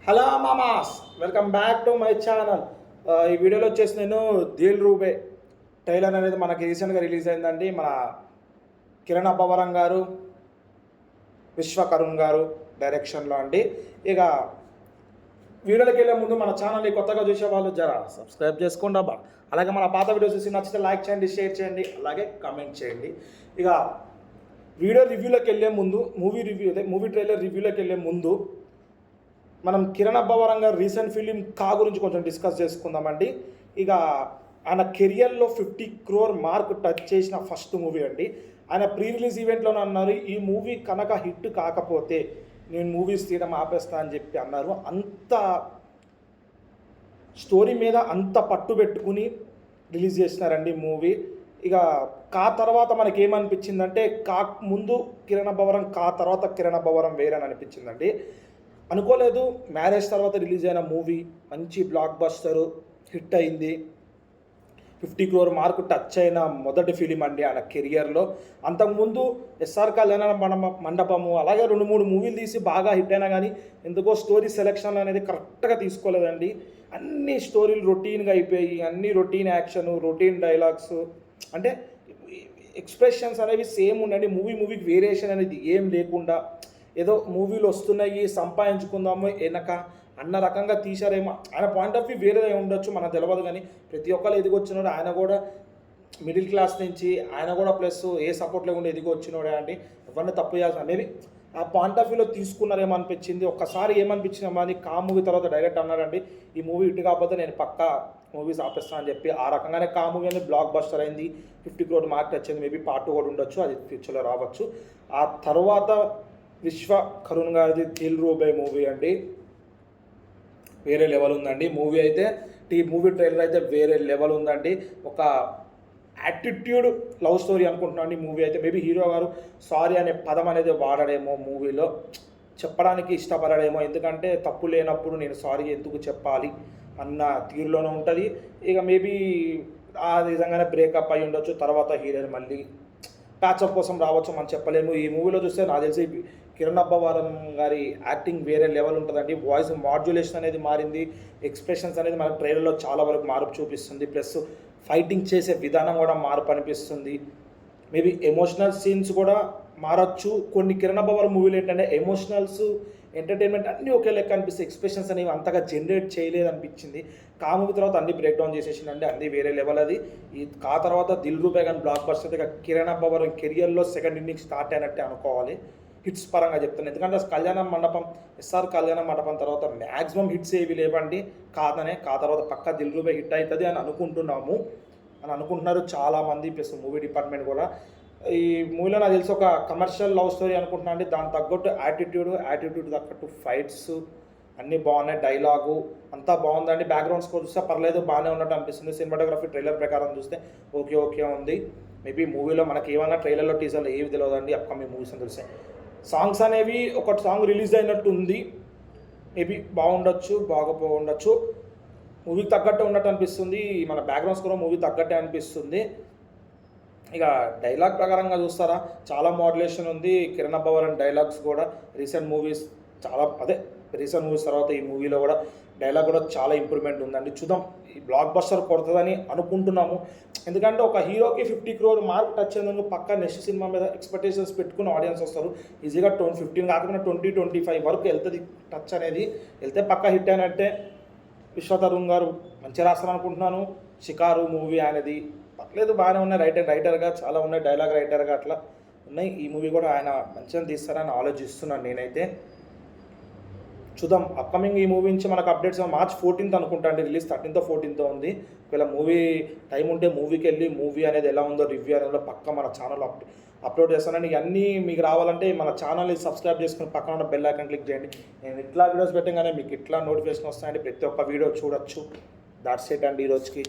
Hello మామాస్, welcome back to my channel. ఈ వీడియోలో వచ్చేసి నేను దిల్ రూబే ట్రైలర్ అనేది మనకి రీసెంట్గా రిలీజ్ అయిందండి. మన కిరణ్ అబ్బవరం గారు, విశ్వకరుణ్ గారు డైరెక్షన్లో అండి. ఇక వీడియోలోకి వెళ్ళే ముందు మన ఛానల్ని కొత్తగా చూసే వాళ్ళు జరా సబ్స్క్రైబ్ చేసుకోండి అబ్బా. అలాగే మన పాత వీడియోస్ చూసి నచ్చితే లైక్ చేయండి, షేర్ చేయండి, అలాగే కామెంట్ చేయండి. ఇక వీడియో రివ్యూలోకి వెళ్ళే ముందు, మూవీ ట్రైలర్ రివ్యూలోకి వెళ్ళే ముందు మనం కిరణ్ అబ్బవరం గారు రీసెంట్ ఫిలిం కా గురించి కొంచెం డిస్కస్ చేసుకుందామండి. ఇక ఆయన కెరియర్లో 50 crore మార్క్ టచ్ చేసిన ఫస్ట్ మూవీ అండి. ఆయన ప్రీ రిలీజ్ ఈవెంట్లోనే అన్నారు, ఈ మూవీ కనుక హిట్ కాకపోతే నేను మూవీస్ తీయడం ఆపేస్తా అని చెప్పి అన్నారు. అంత స్టోరీ మీద అంత పట్టు పెట్టుకుని రిలీజ్ చేసినారండి మూవీ. ఇక కా తర్వాత మనకి ఏమనిపించిందంటే, కా ముందు కిరణ్ అబ్బవరం, కా తర్వాత కిరణ్ అబ్బవరం వేరే అని అనిపించిందండి. అనుకోలేదు, మ్యారేజ్ తర్వాత రిలీజ్ అయిన మూవీ మంచి బ్లాక్ బస్టర్ హిట్ అయింది. 50 crore మార్కు టచ్ అయిన మొదటి ఫిలిం అండి ఆయన కెరియర్లో. అంతకుముందు ఎస్ఆర్ కళ్యాణ మండపము అలాగే 2-3 మూవీలు తీసి బాగా హిట్ అయినా కానీ ఎందుకో స్టోరీ సెలెక్షన్ అనేది కరెక్ట్గా తీసుకోలేదండి. అన్ని స్టోరీలు రొటీన్గా అయిపోయి, అన్ని రొటీన్ యాక్షన్, రొటీన్ డైలాగ్స్, అంటే ఎక్స్ప్రెషన్స్ అనేవి సేమ్ ఉండండి. మూవీకి వేరియేషన్ అనేది ఏం లేకుండా ఏదో మూవీలు వస్తున్నాయి సంపాదించుకుందాము వెనక అన్న రకంగా తీశారేమో. ఆయన పాయింట్ ఆఫ్ వ్యూ వేరే ఉండొచ్చు, మనకు తెలియదు. కానీ ప్రతి ఒక్కరు ఎదిగొచ్చినాడు. ఆయన కూడా మిడిల్ క్లాస్ నుంచి, ఆయన కూడా ప్లస్ ఏ సపోర్ట్ లేకుండా ఎదిగొచ్చినాడే అండి. ఎవరిని తప్పు చేయాల్సిన మేబీ ఆ పాయింట్ ఆఫ్ వ్యూలో తీసుకున్నారేమో అనిపించింది. ఒక్కసారి ఏమనిపించిందమ్మా అని కా మూవీ తర్వాత డైరెక్ట్ అన్నారండి, ఈ మూవీ ఇటు కాకపోతే నేను పక్కా మూవీస్ ఆపేస్తాను అని చెప్పి. ఆ రకంగానే కా మూవీ అనేది బ్లాక్ బస్టర్ అయింది. 50 crore మార్క్ వచ్చింది. మేబీ పార్ట్ 2 కూడా ఉండొచ్చు, అది ఫ్యూచర్లో రావచ్చు. ఆ తర్వాత విశ్వకరుణ్ గారిది దిల్ రూబే మూవీ అండి. వేరే లెవెల్ ఉందండి మూవీ అయితే. మూవీ ట్రైలర్ అయితే వేరే లెవెల్ ఉందండి. ఒక యాటిట్యూడ్ లవ్ స్టోరీ అనుకుంటున్నాను అండి మూవీ అయితే. మేబీ హీరో గారు సారీ అనే పదం అనేది వాడడేమో, మూవీలో చెప్పడానికి ఇష్టపడడేమో. ఎందుకంటే తప్పు లేనప్పుడు నేను సారీ ఎందుకు చెప్పాలి అన్న తీరులోనే ఉంటుంది. ఇక మేబీ ఆ విధంగానే బ్రేకప్ అయి ఉండొచ్చు. తర్వాత హీరోని మళ్ళీ ప్యాచప్ కోసం రావచ్చు, మనం చెప్పలేము. ఈ మూవీలో చూస్తే నాకు తెలిసి కిరణ్ అబ్బవరం గారి యాక్టింగ్ వేరే లెవెల్ ఉంటుందండి. వాయిస్ మాడ్యులేషన్ అనేది మారింది, ఎక్స్ప్రెషన్స్ అనేది మన ట్రైలర్లో చాలా వరకు మార్పు చూపిస్తుంది. ప్లస్ ఫైటింగ్ చేసే విధానం కూడా మార్పు అనిపిస్తుంది. మేబీ ఎమోషనల్ సీన్స్ కూడా మారచ్చు. కొన్ని కిరణ్ అబ్బవరం మూవీలు ఏంటంటే ఎమోషనల్స్, ఎంటర్టైన్మెంట్ అన్నీ ఒకే లెక్క అనిపిస్తాయి. ఎక్స్ప్రెషన్స్ అనేవి అంతగా జనరేట్ చేయలేదు అనిపించింది. కా మూవీ తర్వాత అన్ని బ్రేక్ డౌన్ చేసేసిందండి, అన్ని వేరే లెవెల్ అది. ఈ కా తర్వాత దిల్ రూబే కానీ బ్లాక్ బస్టర్ అయితే కిరణ్ అబ్బవరం కెరియర్లో సెకండ్ ఇన్నింగ్స్ స్టార్ట్ అయినట్టే అనుకోవాలి, హిట్స్ పరంగా చెప్తాను. ఎందుకంటే ఎస్ఆర్ కళ్యాణ మండపం తర్వాత మ్యాక్సిమం హిట్స్ ఏవి లేవండి. కా తర్వాత పక్కా దిల్ రూబే హిట్ అవుతుంది అని అనుకుంటున్నారు చాలామంది, ప్లస్ మూవీ డిపార్ట్మెంట్ కూడా. ఈ మూవీలో నాకు తెలిసి ఒక కమర్షియల్ లవ్ స్టోరీ అనుకుంటున్నా అండి. దాని తగ్గట్టు యాటిట్యూడ్ తగ్గట్టు ఫైట్స్ అన్నీ బాగున్నాయి, డైలాగు అంతా బాగుందండి. బ్యాక్గ్రౌండ్ స్కోర్ చూస్తే పర్లేదు, బాగానే ఉన్నట్టు అనిపిస్తుంది. సినిమాటోగ్రఫీ ట్రైలర్ ప్రకారం చూస్తే ఓకే ఉంది. మేబీ మూవీలో మనకి ఏమన్నా ట్రైలర్లో టీజర్లో ఏవి తెలియదండి, అప్కమింగ్ మూవీస్ అని తెలిసాయి. సాంగ్స్ అనేవి ఒక సాంగ్ రిలీజ్ అయినట్టు ఉంది. మేబీ బాగుండొచ్చు, బాగపోఉండొచ్చు. మూవీకి తగ్గట్టే ఉన్నట్టు అనిపిస్తుంది. మన బ్యాక్గ్రౌండ్ స్కోర్ మూవీ తగ్గట్టే అనిపిస్తుంది. ఇక డైలాగ్ ప్రకారంగా చూస్తారా, చాలా మోడ్యులేషన్ ఉంది. కిరణ్ అబ్బవరం డైలాగ్స్ కూడా రీసెంట్ మూవీస్ తర్వాత ఈ మూవీలో కూడా డైలాగ్ కూడా చాలా ఇంప్రూవ్మెంట్ ఉందండి. చూద్దాం, ఈ బ్లాక్ బస్టర్ కొడుతుందని అనుకుంటున్నాము. ఎందుకంటే ఒక హీరోకి 50 crore మార్క్ టచ్ అయినందుకు పక్కా నెక్స్ట్ సినిమా మీద ఎక్స్పెక్టేషన్స్ పెట్టుకుని ఆడియన్స్ వస్తారు. ఈజీగా 15 కాకుండా 20-25 వరకు వెళ్తుంది. టచ్ అనేది వెళ్తే పక్కా హిట్ అయినట్టే. విశ్వకరుణ్ గారు మంచిగా రాస్తారు అనుకుంటున్నాను. షికారు మూవీ అనేది పర్లేదు, బాగానే ఉన్నాయి. రైటర్గా చాలా ఉన్నాయి, డైలాగ్ రైటర్గా అట్లా ఉన్నాయి. ఈ మూవీ కూడా ఆయన మంచిగా తీస్తారని ఆలోచిస్తున్నాను నేనైతే. చూద్దాం, అప్కమింగ్ ఈ మూవీ నుంచి మనకు అప్డేట్స్ March 14th అనుకుంటా అండి రిలీజ్. 13th 14th ఉంది. ఒకవేళ మూవీ టైం ఉంటే మూవీకి వెళ్ళి మూవీ అనేది ఎలా ఉందో రివ్యూ అనేది పక్క మన ఛానల్లో అప్లోడ్ చేస్తానండి. ఇవన్నీ మీకు రావాలంటే మన ఛానల్ని సబ్స్క్రైబ్ చేసుకుని పక్కన ఉన్న బెల్ ఐకాన్ క్లిక్ చేయండి. నేను ఇట్లా వీడియోస్ పెట్టగానే మీకు ఇట్లా నోటిఫికేషన్ వస్తాయండి, ప్రతి ఒక్క వీడియో చూడొచ్చు. దాట్స్ ఇట్ అండి ఈరోజుకి.